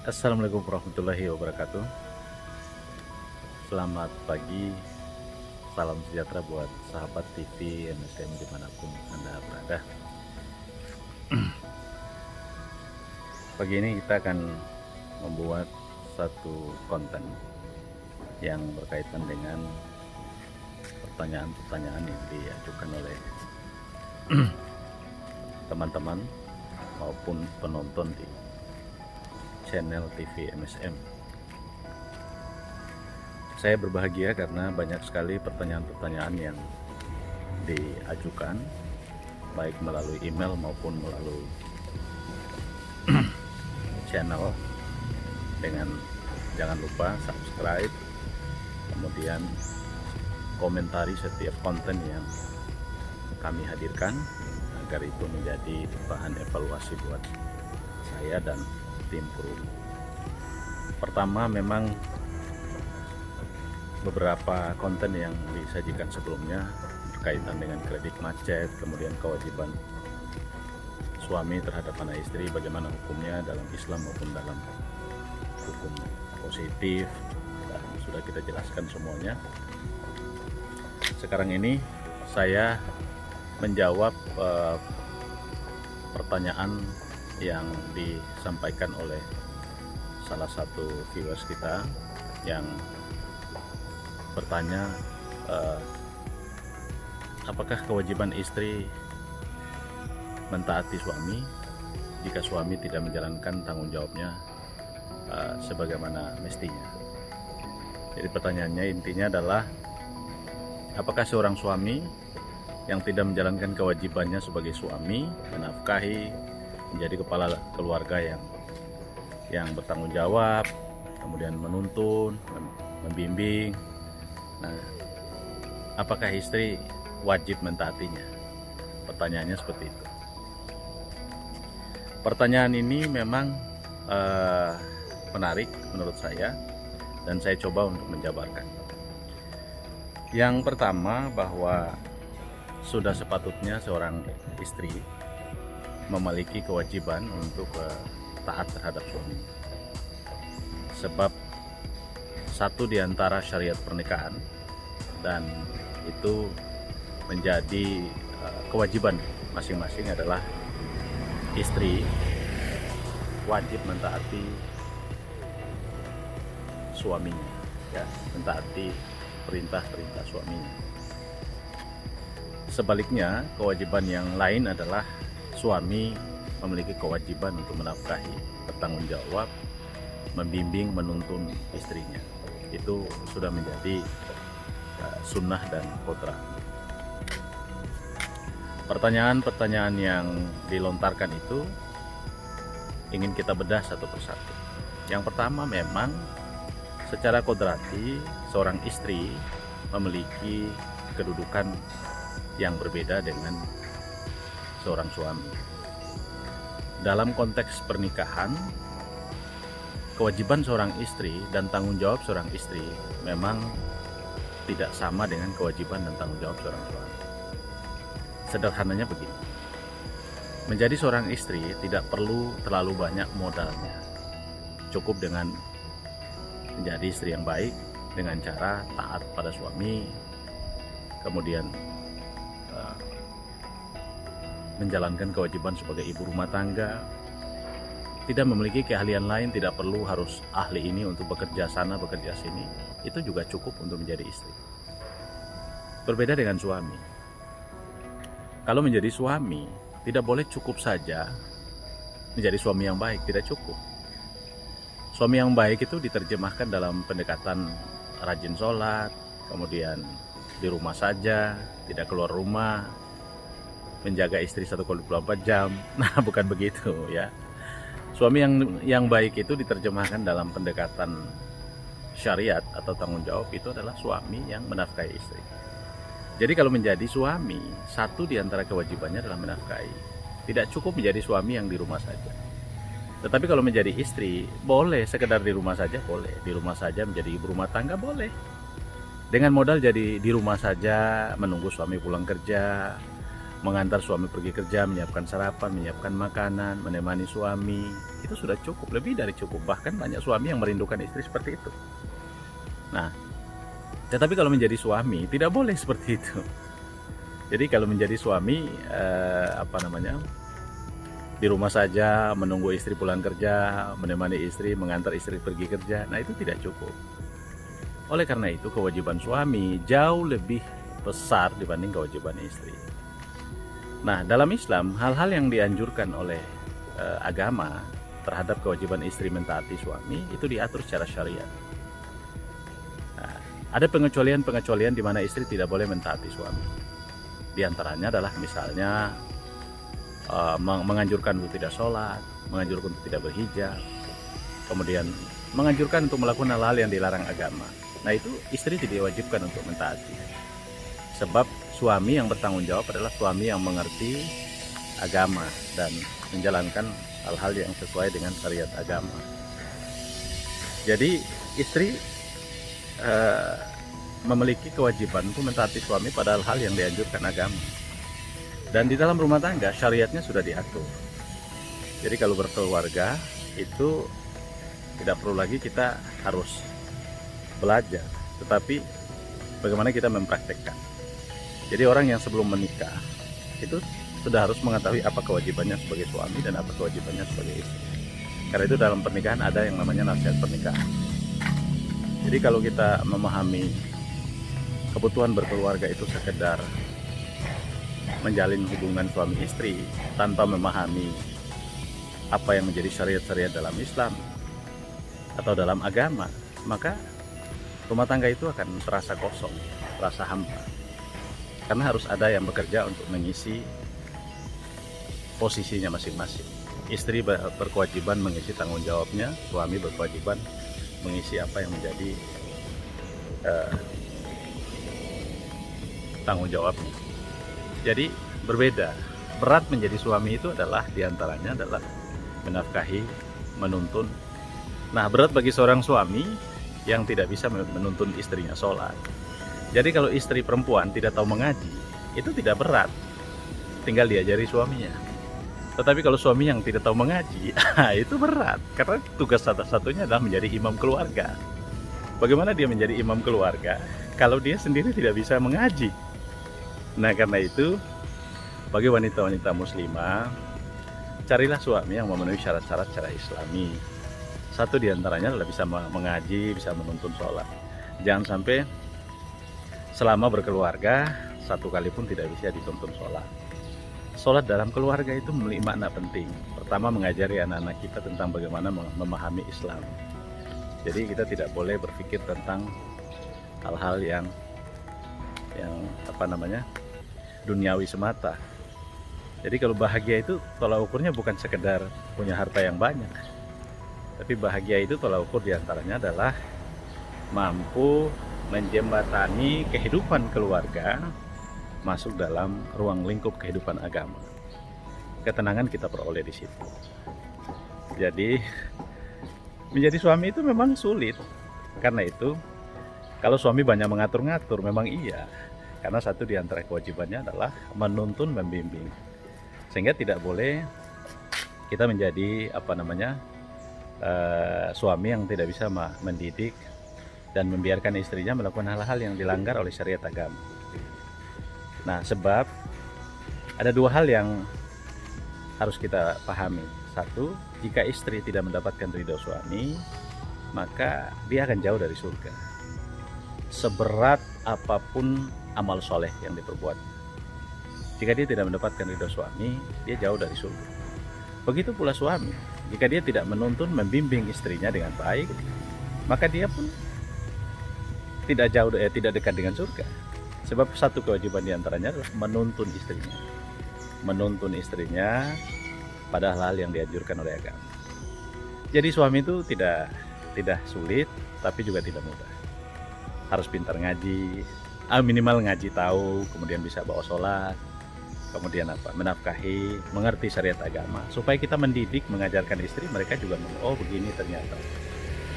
Assalamualaikum warahmatullahi wabarakatuh. Selamat pagi, salam sejahtera buat sahabat TV MSM dimanapun Anda berada. Pagi ini kita akan membuat satu konten yang berkaitan dengan pertanyaan-pertanyaan yang diajukan oleh teman-teman maupun penonton di channel TV MSM. Saya berbahagia karena banyak sekali pertanyaan-pertanyaan yang diajukan baik melalui email maupun melalui channel. Dengan jangan lupa subscribe, kemudian komentari setiap konten yang kami hadirkan agar itu menjadi bahan evaluasi buat saya dan tim kru. Pertama, memang beberapa konten yang disajikan sebelumnya berkaitan dengan kredit macet, kemudian kewajiban suami terhadap anak istri, bagaimana hukumnya dalam Islam maupun dalam hukum positif, dan sudah kita jelaskan semuanya. Sekarang ini saya menjawab pertanyaan yang disampaikan oleh salah satu viewers kita yang bertanya, apakah kewajiban istri mentaati suami jika suami tidak menjalankan tanggung jawabnya sebagaimana mestinya. Jadi pertanyaannya intinya adalah, apakah seorang suami yang tidak menjalankan kewajibannya sebagai suami, menafkahi, menjadi kepala keluarga yang bertanggung jawab, kemudian menuntun, membimbing, nah, apakah istri wajib mentaatinya? Pertanyaannya seperti itu. Pertanyaan ini memang menarik menurut saya, dan saya coba untuk menjabarkan. Yang pertama, bahwa sudah sepatutnya seorang istri memiliki kewajiban untuk taat terhadap suami. Sebab satu di antara syariat pernikahan, dan itu menjadi kewajiban masing-masing adalah istri wajib mentaati suaminya, ya, mentaati perintah-perintah suaminya. Sebaliknya, kewajiban yang lain adalah suami memiliki kewajiban untuk menafkahi, bertanggung jawab, membimbing, menuntun istrinya. Itu sudah menjadi sunnah dan kodrat. Pertanyaan-pertanyaan yang dilontarkan itu ingin kita bedah satu persatu. Yang pertama, memang secara kodrati seorang istri memiliki kedudukan yang berbeda dengan seorang suami. Dalam konteks pernikahan, kewajiban seorang istri dan tanggung jawab seorang istri memang tidak sama dengan kewajiban dan tanggung jawab seorang suami. Sederhananya begini, menjadi seorang istri tidak perlu terlalu banyak modalnya. Cukup dengan menjadi istri yang baik dengan cara taat pada suami, kemudian menjalankan kewajiban sebagai ibu rumah tangga, tidak memiliki keahlian lain, tidak perlu harus ahli ini untuk bekerja sana, bekerja sini. Itu juga cukup untuk menjadi istri. Berbeda dengan suami. Kalau menjadi suami, tidak boleh cukup saja menjadi suami yang baik, tidak cukup. Suami yang baik itu diterjemahkan dalam pendekatan rajin sholat, kemudian di rumah saja, tidak keluar rumah, menjaga istri 1/24 jam. Nah, bukan begitu ya. Suami yang baik itu diterjemahkan dalam pendekatan syariat atau tanggung jawab, itu adalah suami yang menafkahi istri. Jadi kalau menjadi suami, satu di antara kewajibannya adalah menafkahi. Tidak cukup menjadi suami yang di rumah saja. Tetapi kalau menjadi istri, boleh sekedar di rumah saja, boleh. Di rumah saja menjadi ibu rumah tangga, boleh. Dengan modal jadi di rumah saja, menunggu suami pulang kerja, mengantar suami pergi kerja, menyiapkan sarapan, menyiapkan makanan, menemani suami, itu sudah cukup, lebih dari cukup. Bahkan banyak suami yang merindukan istri seperti itu. Nah, tetapi kalau menjadi suami tidak boleh seperti itu. Jadi kalau menjadi suami di rumah saja menunggu istri pulang kerja, menemani istri, mengantar istri pergi kerja, nah itu tidak cukup. Oleh karena itu kewajiban suami jauh lebih besar dibanding kewajiban istri. Nah, dalam Islam hal-hal yang dianjurkan oleh agama terhadap kewajiban istri mentaati suami itu diatur secara syariat. Nah, ada pengecualian-pengecualian di mana istri tidak boleh mentaati suami. Di antaranya adalah misalnya menganjurkan untuk tidak sholat, menganjurkan untuk tidak berhijab, kemudian menganjurkan untuk melakukan hal-hal yang dilarang agama. Nah, itu istri tidak diwajibkan untuk mentaati. Sebab suami yang bertanggung jawab adalah suami yang mengerti agama dan menjalankan hal-hal yang sesuai dengan syariat agama. Jadi istri memiliki kewajiban untuk mentaati suami pada hal-hal yang dianjurkan agama. Dan di dalam rumah tangga syariatnya sudah diatur. Jadi kalau berkeluarga itu tidak perlu lagi kita harus belajar, tetapi bagaimana kita mempraktekkan. Jadi orang yang sebelum menikah itu sudah harus mengetahui apa kewajibannya sebagai suami dan apa kewajibannya sebagai istri. Karena itu dalam pernikahan ada yang namanya nasihat pernikahan. Jadi kalau kita memahami kebutuhan berkeluarga itu sekedar menjalin hubungan suami istri tanpa memahami apa yang menjadi syariat-syariat dalam Islam atau dalam agama, maka rumah tangga itu akan terasa kosong, terasa hampa. Karena harus ada yang bekerja untuk mengisi posisinya masing-masing. Istri berkewajiban mengisi tanggung jawabnya, suami berkewajiban mengisi apa yang menjadi tanggung jawabnya. Jadi berbeda. Berat menjadi suami itu adalah diantaranya adalah menafkahi, menuntun. Nah, berat bagi seorang suami yang tidak bisa menuntun istrinya sholat. Jadi kalau istri perempuan tidak tahu mengaji, itu tidak berat, tinggal diajari suaminya. Tetapi kalau suami yang tidak tahu mengaji, itu berat, karena tugas satu-satunya adalah menjadi imam keluarga. Bagaimana dia menjadi imam keluarga kalau dia sendiri tidak bisa mengaji? Nah, karena itu bagi wanita-wanita muslimah, carilah suami yang memenuhi syarat-syarat secara islami. Satu diantaranya adalah bisa mengaji, bisa menuntun sholat. Jangan sampai selama berkeluarga satu kali pun tidak bisa dituntun sholat. Sholat dalam keluarga itu memiliki makna penting. Pertama, mengajari anak-anak kita tentang bagaimana memahami Islam. Jadi kita tidak boleh berpikir tentang hal-hal yang duniawi semata. Jadi kalau bahagia itu tolak ukurnya bukan sekedar punya harta yang banyak, tapi bahagia itu tolak ukur diantaranya adalah mampu menjembatani kehidupan keluarga masuk dalam ruang lingkup kehidupan agama. Ketenangan kita peroleh di situ. Jadi menjadi suami itu memang sulit. Karena itu kalau suami banyak mengatur-ngatur memang iya. Karena satu di antara kewajibannya adalah menuntun, membimbing. Sehingga tidak boleh kita menjadi suami yang tidak bisa mendidik dan membiarkan istrinya melakukan hal-hal yang dilanggar oleh syariat agama. Nah, sebab ada dua hal yang harus kita pahami. Satu, jika istri tidak mendapatkan ridho suami, maka dia akan jauh dari surga. Seberat apapun amal soleh yang diperbuat, jika dia tidak mendapatkan ridho suami, dia jauh dari surga. Begitu pula suami, jika dia tidak menuntun, membimbing istrinya dengan baik, maka dia pun tidak dekat dengan surga. Sebab satu kewajiban diantaranya adalah menuntun istrinya pada hal yang dianjurkan oleh agama. Jadi suami itu tidak sulit, tapi juga tidak mudah. Harus pintar ngaji, minimal ngaji tahu, kemudian bisa bawa sholat, kemudian menafkahi, mengerti syariat agama, supaya kita mendidik, mengajarkan istri, mereka juga oh begini ternyata.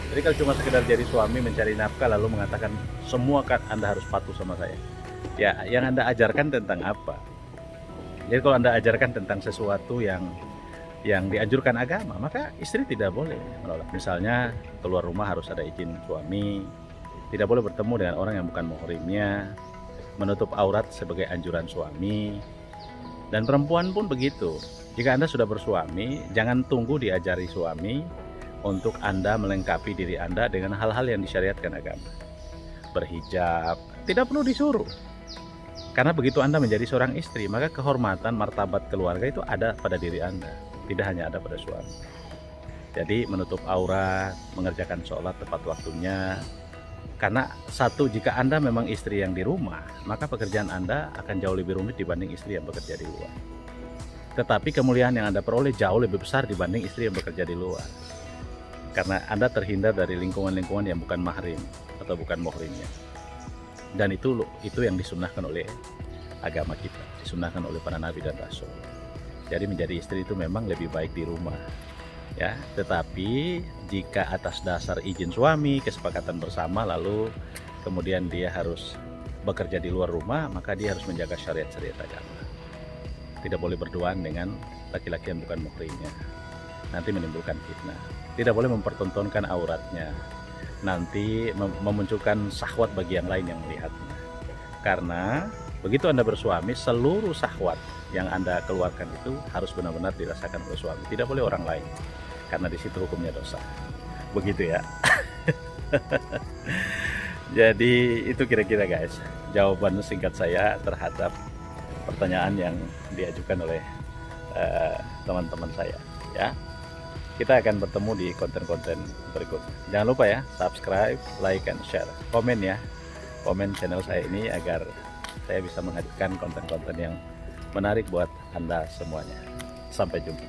Jadi kalau cuma sekedar jadi suami mencari nafkah lalu mengatakan semua kan Anda harus patuh sama saya, ya yang Anda ajarkan tentang apa? Jadi kalau Anda ajarkan tentang sesuatu yang yang dianjurkan agama, maka istri tidak boleh menolak. Misalnya keluar rumah harus ada izin suami, tidak boleh bertemu dengan orang yang bukan muhrimnya, menutup aurat sebagai anjuran suami. Dan perempuan pun begitu. Jika Anda sudah bersuami, jangan tunggu diajari suami untuk Anda melengkapi diri Anda dengan hal-hal yang disyariatkan agama. Berhijab, tidak perlu disuruh. Karena begitu Anda menjadi seorang istri, maka kehormatan, martabat keluarga itu ada pada diri Anda, tidak hanya ada pada suami. Jadi menutup aurat, mengerjakan sholat tepat waktunya. Karena satu, jika Anda memang istri yang di rumah, maka pekerjaan Anda akan jauh lebih rumit dibanding istri yang bekerja di luar. Tetapi kemuliaan yang Anda peroleh jauh lebih besar dibanding istri yang bekerja di luar. Karena Anda terhindar dari lingkungan-lingkungan yang bukan mahrim atau bukan muhrimnya. Dan itu yang disunnahkan oleh agama kita, disunnahkan oleh para nabi dan rasul. Jadi menjadi istri itu memang lebih baik di rumah, ya. Tetapi jika atas dasar izin suami, kesepakatan bersama, lalu kemudian dia harus bekerja di luar rumah, maka dia harus menjaga syariat-syariat agama. Tidak boleh berduaan dengan laki-laki yang bukan muhrimnya, nanti menimbulkan fitnah. Tidak boleh mempertontonkan auratnya, nanti memunculkan syahwat bagi yang lain yang melihatnya. Karena begitu Anda bersuami, seluruh syahwat yang Anda keluarkan itu harus benar-benar dirasakan oleh suami, tidak boleh orang lain, karena di situ hukumnya dosa. Begitu ya. Jadi itu kira-kira guys, jawaban singkat saya terhadap pertanyaan yang diajukan oleh teman-teman saya, ya. Kita akan bertemu di konten-konten berikutnya. Jangan lupa ya, subscribe, like, and share. Komen ya, komen channel saya ini agar saya bisa menghadirkan konten-konten yang menarik buat Anda semuanya. Sampai jumpa.